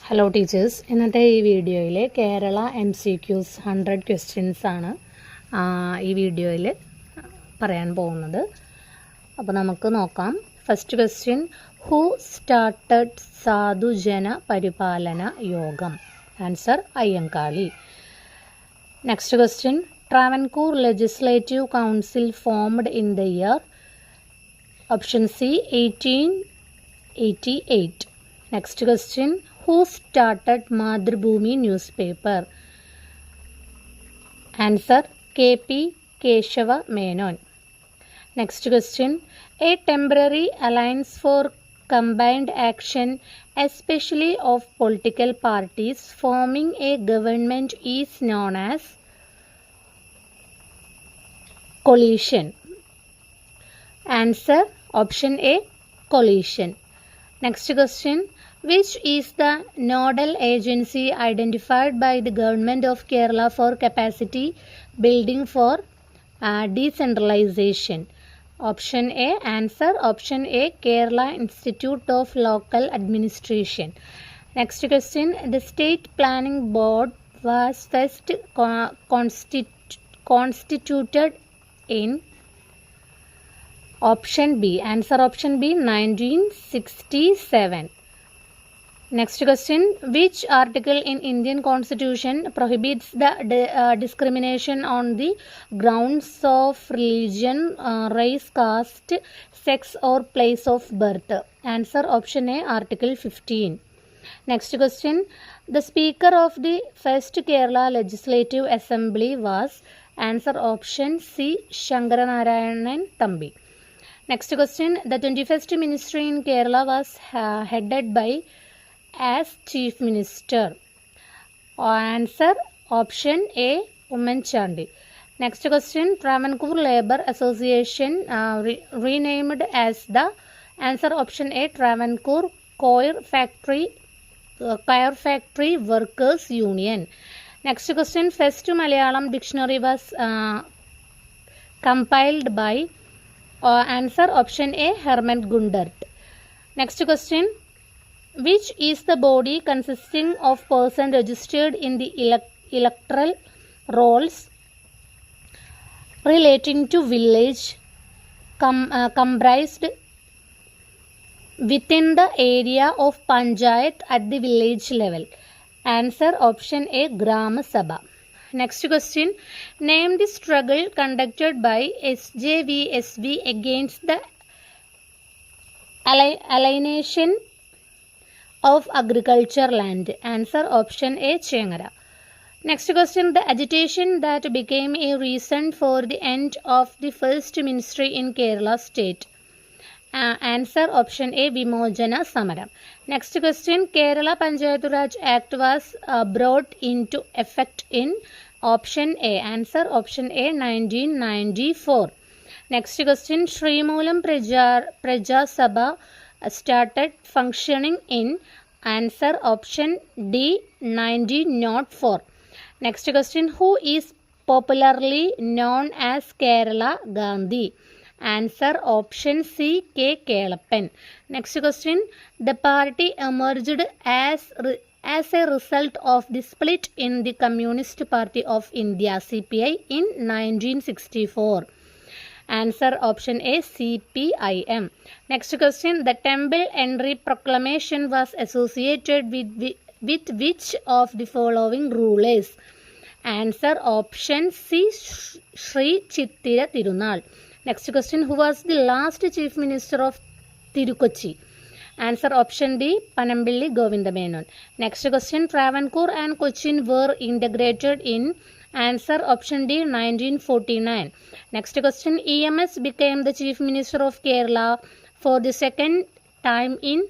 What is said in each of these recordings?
Hello teachers, ഇന്നത്തെ ഈ വീഡിയോയിൽ കേരള MCQs 100 ക്വസ്റ്റ്യൻസ് ആണ് ഈ വീഡിയോയിൽ പറയാൻ പോകുന്നത്. അപ്പോൾ നമുക്ക് നോക്കാം. ഫസ്റ്റ് ക്വസ്റ്റ്യൻ, ഹു സ്റ്റാർട്ടഡ് സാധുജന പരിപാലന യോഗം? Answer Ayyankali. Next question, Travancore legislative council formed in the year? Option C 1888. Next question, who started Madhrubhumi newspaper? Answer K.P. Keshava Menon. Next question, a temporary alliance for combined action, especially of political parties forming a government, is known as coalition. Answer option A, coalition. Next question, which is the nodal agency identified by the Government of Kerala for capacity building for decentralization? Option A, answer option A, Kerala Institute of Local Administration. Next question, the State Planning Board was first constituted in? Option B, answer option B, 1967. Next question, which article in Indian Constitution prohibits the discrimination on the grounds of religion, race, caste, sex or place of birth? Answer option A, Article 15. Next question, the Speaker of the first Kerala Legislative Assembly was? Answer option C, Shankaranarayanan Thambi. Next question, the 21st ministry in Kerala was headed by as Chief Minister? Answer option A, Umman Chandi. Next question, Travancore Labour Association renamed as the? Answer option A, Travancore Coir Factory Workers Union. Next question, first Malayalam dictionary was compiled by? Answer option A, Herman Gundert. Next question, which is the body consisting of person registered in the electoral rolls relating to village comprised within the area of panchayat at the village level? Answer option A, Grama Sabha. Next question, name the struggle conducted by SJVSV against the alienation of agriculture land? Answer option A, Chengara. Next question, the agitation that became a reason for the end of the first ministry in Kerala state? Answer option A, Vimojana Samaram. Next question, Kerala Panchayat Raj Act was brought into effect in? Option A, answer option A, 1994. Next question, Srimulam Praja Sabha started functioning in? Answer option D, 1904. Next question, who is popularly known as Kerala Gandhi? Answer option C, K. Kelappan. Next question, the party emerged as a result of the split in the Communist Party of India CPI in 1964. Answer option A, CPIM. Next question, the Temple Entry Proclamation was associated with which of the following rulers? Answer option C, Sri Chittira Tirunal. Next question, who was the last Chief Minister of Tirukochi? Answer option D, Panambili Govindamenon. Next question, Travancore and Cochin were integrated in? Answer option D, 1949. Next question, EMS became the Chief Minister of Kerala for the second time in?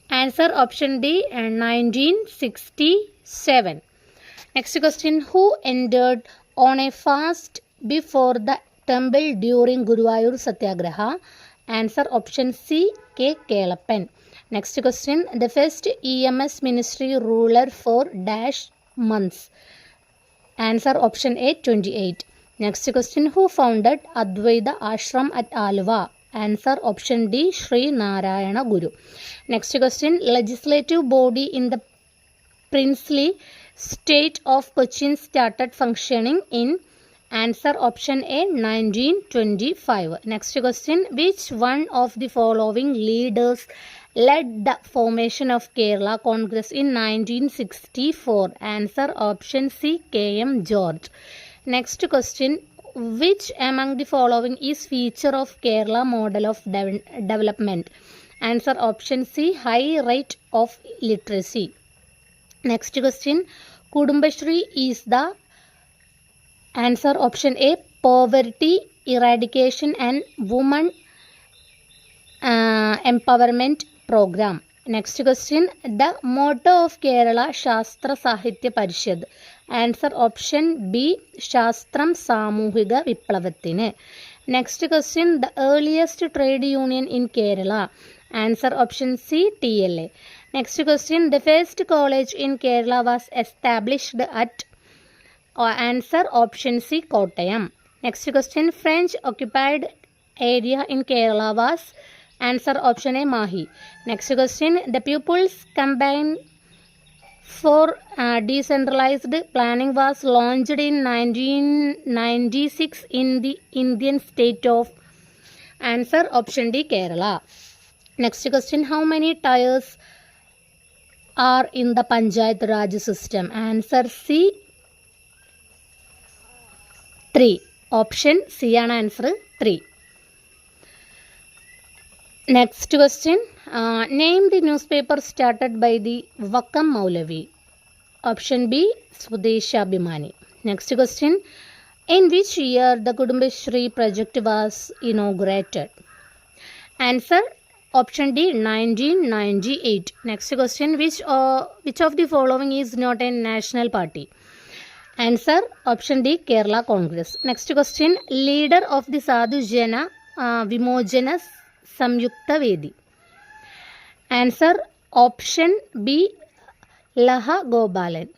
Answer option D, 1967. Next question, who entered on a fast before the temple during Guruvayur Satyagraha? Answer option C, K. Kelappan. Next question, the first EMS ministry ruler for dash months? Answer option A, 28. Next question, who founded Advaita Ashram at Alva? Answer option D, Sri Narayana Guru. Next question, legislative body in the princely state of Cochin started functioning in. Answer option A, 1925. Next question, which one of the following leaders led the formation of Kerala Congress in 1964? Answer option C, K.M. George. Next question, which among the following is feature of Kerala model of development? Answer option C, high rate of literacy. Next question, Kudumbashri is the. Answer option A, poverty eradication and women empowerment program. Next question, the motto of Kerala Shastra Sahitya Parishad. Answer option B, Shastram Samuhiga Viplavathine. Next question, the earliest trade union in Kerala. Answer option C, TLA. Next question, the first college in Kerala was established at. Answer option C, Kottayam. Next question, French occupied area in Kerala was. Answer option A, Mahi. Next question, the pupils combined for decentralized planning was launched in 1996 in the Indian state of. Answer option D, Kerala. Next question, how many tiers are in the Panchayat Raj system? Answer C, 3. Option C ആണ് answer 3. Next question, name the newspaper started by the Vakam Maulavi. Option B, Swadeshabhimani. Next question, in which year the Kudumbashri project was inaugurated? Answer option D, 1998. Next question, which of the following is not a national party? Answer option D, Kerala Congress. Next question, leader of the Sadhu Jana Vimojana Samyukta Vedi. Answer option B, Laha Gopalan.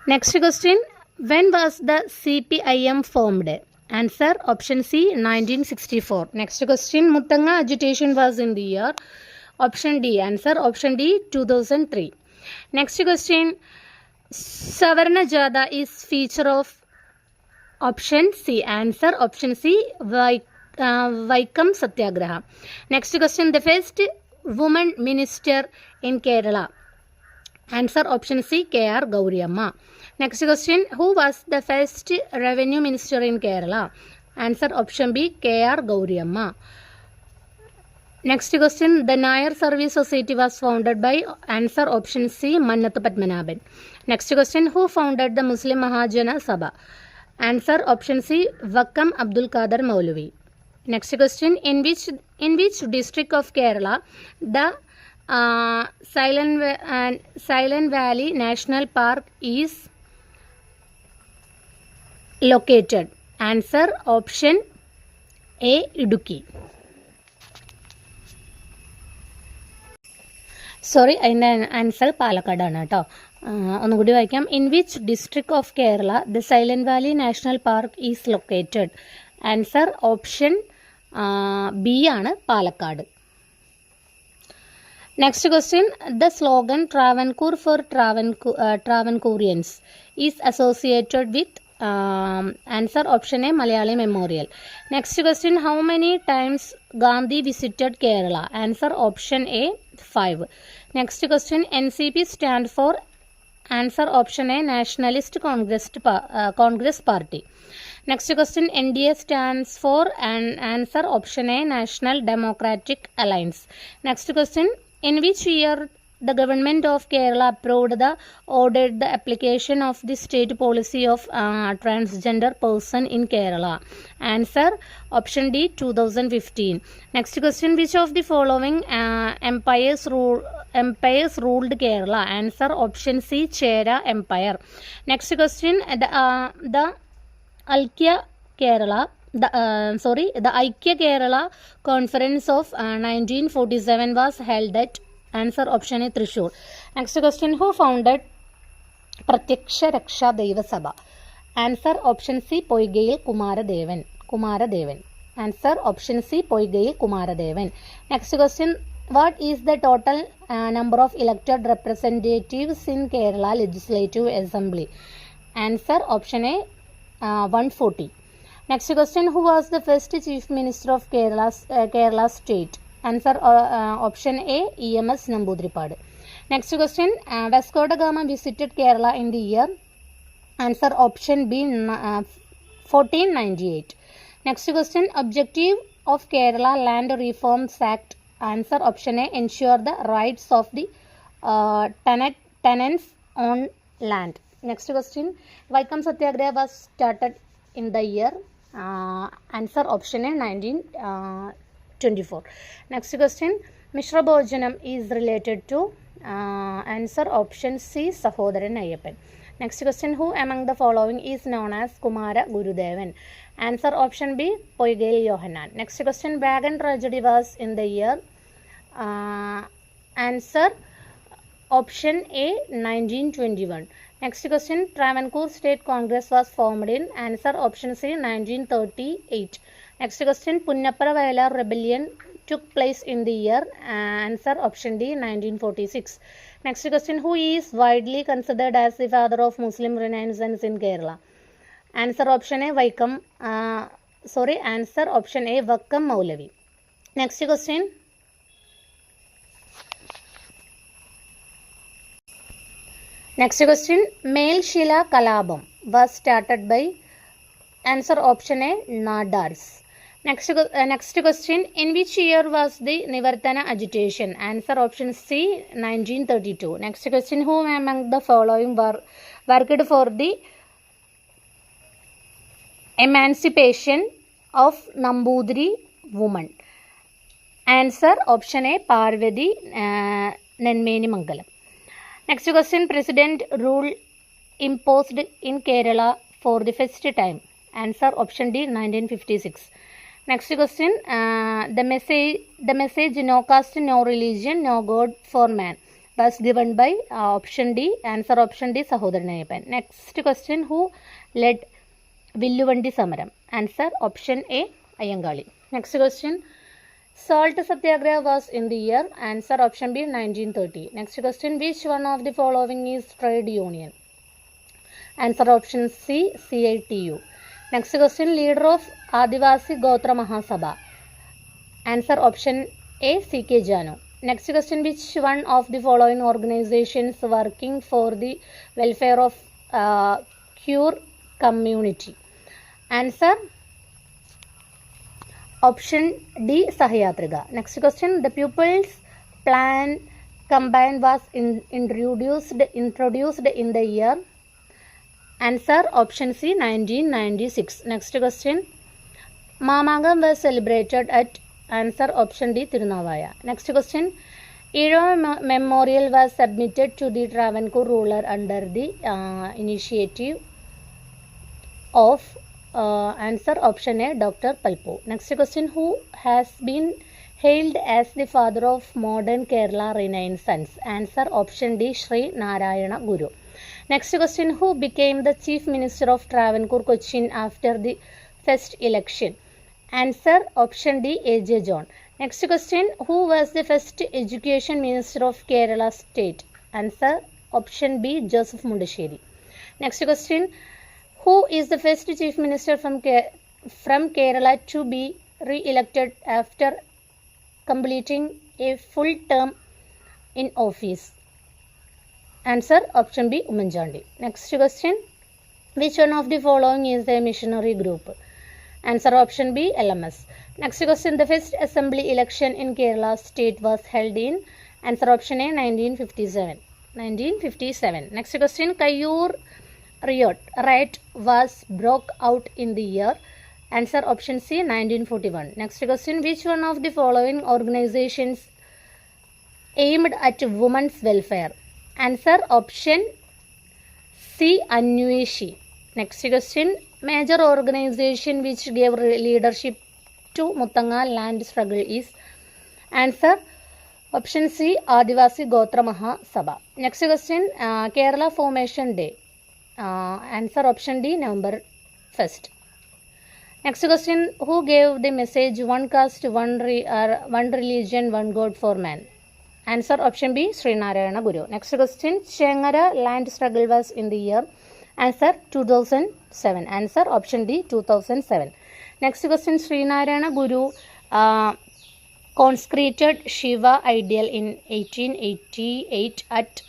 Next question, when was the CPIM formed? Answer option C, 1964. Next question, Muttanga agitation was in the year. Option D. Answer option D, 2003. Next question, Savarna Jada is feature of. Option C. Answer option C, Vaikam Satyagraha. Next question, the first woman minister in Kerala. Answer option C, K.R. Gauriamma. Next question, who was the first revenue minister in Kerala? Answer option B, K.R. Gauriamma. Next question, the Nair Service Society was founded by. Answer option C, Mannathu Padmanabhan. Next question, who founded the Muslim Mahajana Sabha? Answer option C, Vakam Abdul Qadir Maulavi. Next question, in which district of Kerala the Silent Valley National Park is located? Answer option A, Idukki. Sorry, അതിൻ്റെ answer പാലക്കാടാണ് കേട്ടോ. ഒന്നുകൂടി വായിക്കാം. In which district of Kerala the Silent Valley National Park is located? Answer option B ആണ്, Palakkad. Next question, the slogan Travancore for Travancoreans is associated with. Answer option A, Malayali memorial. Next question, how many times Gandhi visited Kerala? Answer option A, 5. Next question, NCP stand for. Answer option A, Nationalist Congress Party. Next question, NDA stands for. Answer option A, National Democratic Alliance. Next question, in which year the government of Kerala ordered the application of the state policy of transgender person in Kerala? Answer option D, 2015. Next question, which of the following empires ruled Kerala? Answer option C, Chera Empire. Next question, the Aikya Kerala Conference of 1947 was held at. Answer option A, Thrissur. Next question, who founded Pratyaksha Raksha Deva Sabha? Answer option C, Poigayil Kumaradevan. Answer option C, Poigai Kumaradevan. Next question, what is the total number of elected representatives in Kerala Legislative Assembly? Answer option A, 140. Next question, who was the first Chief Minister of Kerala State? Answer option A, EMS Namboodiripad. Next question, Vasco da Gama visited Kerala in the year? Answer option B, 1498. Next question, objective of Kerala Land Reforms Act? Answer option A, ensure the rights of the tenants on land. Next question, Vaikam Satyagraha was started in the year? Answer option A, 1924. Next question, Mishra Bhojanam is related to? Answer option C, Sahodaran Ayyappan. Next question, who among the following is known as Kumara Gurudevan? Answer option B, Poigai Yohanan. Next question, Wagon tragedy was in the year? Answer option A, 1921. Next question, Travancore State Congress was formed in? Answer option C, 1938. Next question, Punnapara Vayalar Rebellion took place in the year? Answer option D, 1946. Next question, who is widely considered as the father of Muslim Renaissance in Kerala? Answer option A, answer option A, Vakkam Maulavi. Next question, Mail Shila Kalabam was started by? Answer option A, Nadars. Next question, in which year was the Nivartana agitation? Answer option C, 1932. Next question, who among the following worked for the emancipation of Nambudiri women? Answer option A, Parvati Nenmeni Mangalam. Next question, president rule imposed in Kerala for the first time? Answer option D, 1956. Next question, the message no caste, no religion, no God for man was given by? Option D, answer option D, Sahodaran Ayyappan. Next question, who led Villuvandi Samaram? Answer option A, Ayyangali. Next question, Salt Satyagraha was in the year? Answer option B, 1930. Next question, which one of the following is trade union? Answer option C, CITU. Next question, leader of Adivasi Gotra Mahasabha? Answer option A, C.K. Janu. Next question, which one of the following organizations working for the welfare of Cure community? Answer option D, Sahayatriga. Next question, the pupils plan combine was introduced in the year? Answer option C, 1996. Next question, Mamagam was celebrated at? Answer option D, Tirunavaya. Next question, Ero Memorial was submitted to the Travancore ruler under the initiative of? Answer option A, Dr. Palpo. Next question, who has been hailed as the father of modern Kerala Renaissance? Answer option D, Sri Narayana Guru. Next question, who became the Chief Minister of Travancore Cochin after the first election? Answer option D, A.J. John. Next question, who was the first Education Minister of Kerala State? Answer option B, Joseph Mundasheri. Next question, who is the first Chief Minister from Kerala to be re-elected after completing a full term in office? Answer option B, Umanjandi. Next question, which one of the following is a missionary group? Answer option B, LMS. Next question, the first assembly election in Kerala state was held in? Answer option A, 1957. Next question, Kayyur riot was broke out in the year? Answer option C, 1941. Next question, which one of the following organizations aimed at women's welfare? Answer option C, Anweshi. Next question, major organization which gave leadership to Muttanga land struggle is? Answer option C, Adivasi Gotra Mahasabha. Next question, Kerala Formation Day? Answer option D, November 1st. Next question, who gave the message one caste, one religion, one God for man? Answer option B, Srinarayana Guru. Next question, Chengara land struggle was in the year? Answer 2007. Answer option D, 2007. Next question, Srinarayana Guru consecrated Shiva ideal in 1888 at?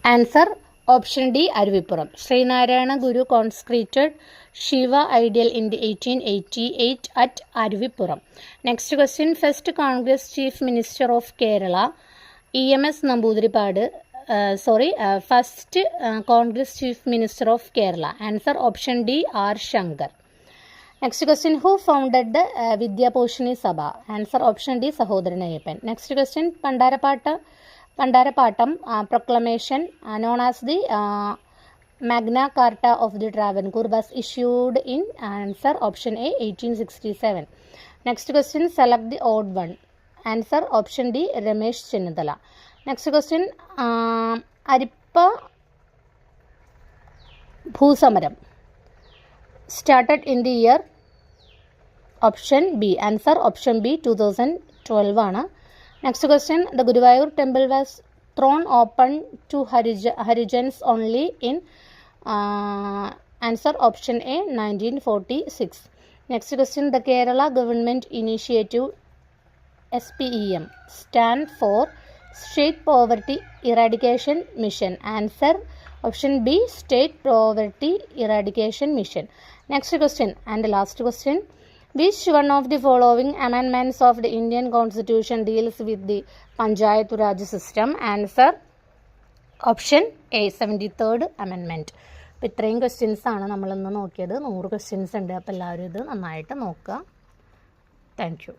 Answer option D, Arvipuram. Srinarayana Guru consecrated Shiva ideal in the 1888 at Arvipuram. Next question, first Congress Chief Minister of Kerala, EMS Namboodiripad. First Congress Chief Minister of Kerala. Answer option D, R. Shankar. Next question, who founded the Vidyaposhini Sabha? Answer option D, Sahodharan Ayyappan. Next question, Pandarapatam proclamation known as the Magna Carta of the Travancore was issued in? Answer option A, 1867. Next question, select the odd one. Answer option D, Ramesh Chennathala. Next question, Arippa Bhusamaram started in the year? Option B. Answer option B, 2012 ആണ്. Next question, the Guruvayur temple was thrown open to Harijans only in? Answer option A, 1946. Next question, the Kerala government initiative SPEM stand for State Poverty Eradication Mission. Answer option B, State Poverty Eradication Mission. Next question and the last question, which one of the following amendments of the Indian Constitution deals with the Panchayat Raj system? Answer option A, 73rd amendment. അപ്പോൾ ഇത്രയും questions ആണ് നമ്മളിന്ന് നോക്കിയത്. 100 questions ഉണ്ട്. അപ്പോൾ എല്ലാവരും ഇത് നന്നായിട്ട് നോക്കുക. Thank you.